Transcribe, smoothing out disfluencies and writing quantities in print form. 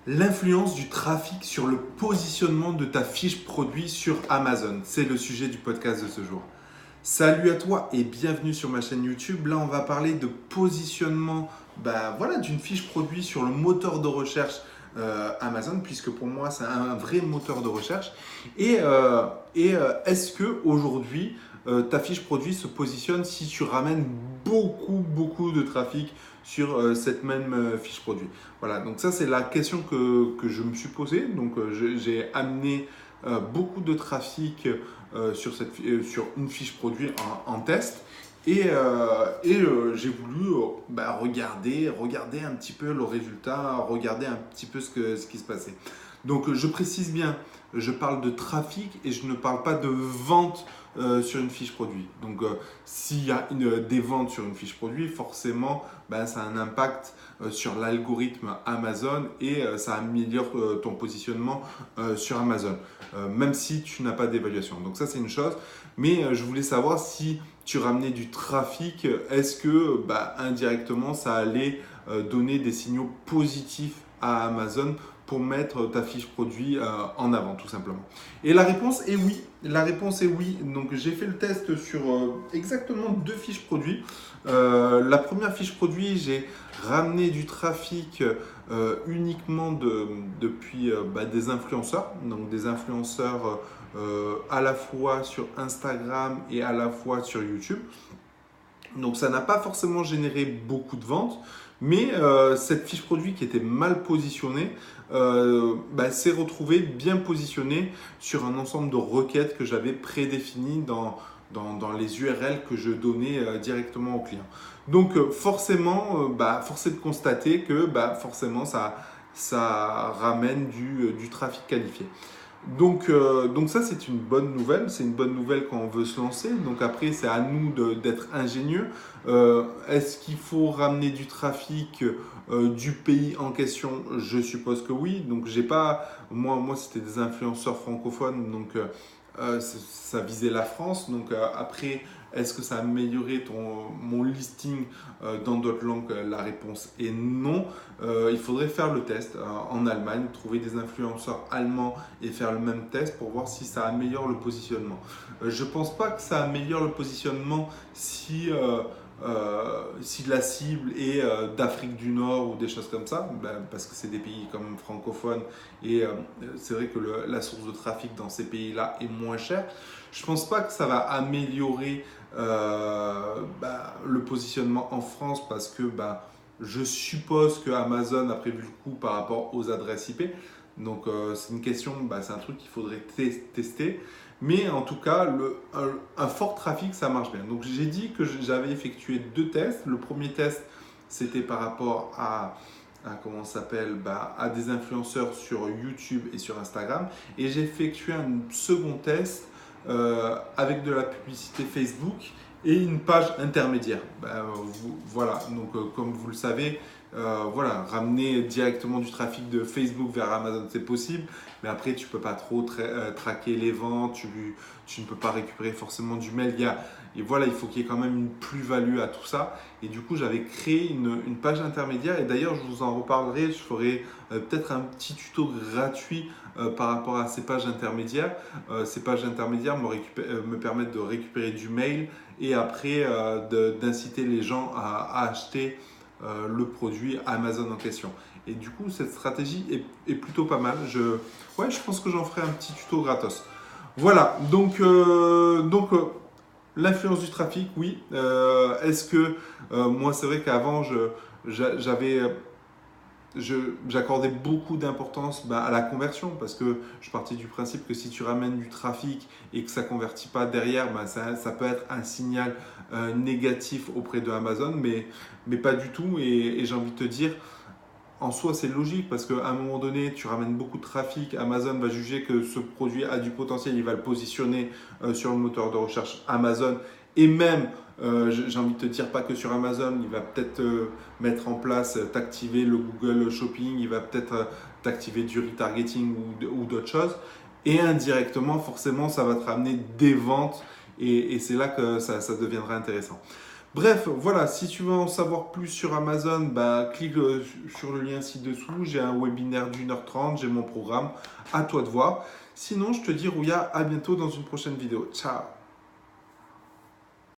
L'influence du trafic sur le positionnement de ta fiche produit sur Amazon, c'est le sujet du podcast de ce jour. Salut à toi et bienvenue sur ma chaîne YouTube. Là, on va parler de positionnement d'une fiche produit sur le moteur de recherche Amazon, puisque pour moi, c'est un vrai moteur de recherche. Est-ce que aujourd'hui, ta fiche produit se positionne si tu ramènes beaucoup de trafic sur cette même fiche produit? Voilà, donc ça c'est la question que je me suis posée. Donc j'ai amené beaucoup de trafic sur une fiche produit en test. J'ai voulu regarder un petit peu le résultat, regarder un petit peu ce qui se passait. Donc je précise bien, je parle de trafic et je ne parle pas de vente sur une fiche produit. Donc s'il y a des ventes sur une fiche produit, forcément ça a un impact sur l'algorithme Amazon et ça améliore ton positionnement sur Amazon, même si tu n'as pas d'évaluation. Donc ça c'est une chose, mais je voulais savoir si tu ramenais du trafic, est-ce que indirectement ça allait donner des signaux positifs à Amazon pour mettre ta fiche produit en avant, tout simplement. Et la réponse est oui. La réponse est oui. Donc j'ai fait le test sur exactement 2 fiches produits. La première fiche produit, j'ai ramené du trafic uniquement depuis des influenceurs. Donc des influenceurs à la fois sur Instagram et à la fois sur YouTube. Donc ça n'a pas forcément généré beaucoup de ventes, mais cette fiche produit qui était mal positionnée s'est retrouvée bien positionnée sur un ensemble de requêtes que j'avais prédéfinies dans les URL que je donnais directement aux clients. Donc forcément, force est de constater que forcément ça ramène du trafic qualifié. Donc ça, c'est une bonne nouvelle. C'est une bonne nouvelle quand on veut se lancer. Donc après, c'est à nous d'être ingénieux. Est-ce qu'il faut ramener du trafic du pays en question? Je suppose que oui. Donc j'ai pas, moi c'était des influenceurs francophones. Donc ça visait la France. Donc après, est-ce que ça a amélioré mon listing dans d'autres langues? La réponse est non. Il faudrait faire le test en Allemagne, trouver des influenceurs allemands et faire le même test pour voir si ça améliore le positionnement. Je ne pense pas que ça améliore le positionnement si la cible est d'Afrique du Nord ou des choses comme ça, parce que c'est des pays quand même francophones et c'est vrai que la source de trafic dans ces pays-là est moins chère. Je ne pense pas que ça va améliorer le positionnement en France parce que je suppose que Amazon a prévu le coup par rapport aux adresses IP. Donc c'est une question, c'est un truc qu'il faudrait tester. Mais en tout cas, un fort trafic, ça marche bien. Donc j'ai dit que j'avais effectué 2 tests. Le premier test, c'était par rapport à à des influenceurs sur YouTube et sur Instagram. Et j'ai effectué un second test avec de la publicité Facebook et une page intermédiaire. Voilà, donc comme vous le savez, ramener directement du trafic de Facebook vers Amazon, c'est possible, mais après tu ne peux pas trop traquer les ventes, tu ne peux pas récupérer forcément du mail. Il faut qu'il y ait quand même une plus-value à tout ça. Et du coup, j'avais créé une page intermédiaire. Et d'ailleurs, je vous en reparlerai. Je ferai peut-être un petit tuto gratuit par rapport à ces pages intermédiaires. Ces pages intermédiaires me permettent de récupérer du mail et après d'inciter les gens à acheter le produit Amazon en question. Et du coup, cette stratégie est plutôt pas mal. Je pense que j'en ferai un petit tuto gratos. Voilà, donc l'influence du trafic, oui. Est-ce que moi, c'est vrai qu'avant, j'accordais beaucoup d'importance à la conversion parce que je partais du principe que si tu ramènes du trafic et que ça ne convertit pas derrière, ça peut être un signal négatif auprès de Amazon, mais pas du tout. Et j'ai envie de te dire, en soi, c'est logique parce qu'à un moment donné, tu ramènes beaucoup de trafic, Amazon va juger que ce produit a du potentiel, il va le positionner sur le moteur de recherche Amazon et même, j'ai envie de te dire, pas que sur Amazon, il va peut-être mettre en place, t'activer le Google Shopping, il va peut-être t'activer du retargeting ou d'autres choses et indirectement, forcément, ça va te ramener des ventes et c'est là que ça deviendra intéressant. Bref, voilà, si tu veux en savoir plus sur Amazon, bah, clique sur le lien ci-dessous. J'ai un webinaire d'1h30, j'ai mon programme. À toi de voir. Sinon, je te dis, Rouya, à bientôt dans une prochaine vidéo. Ciao!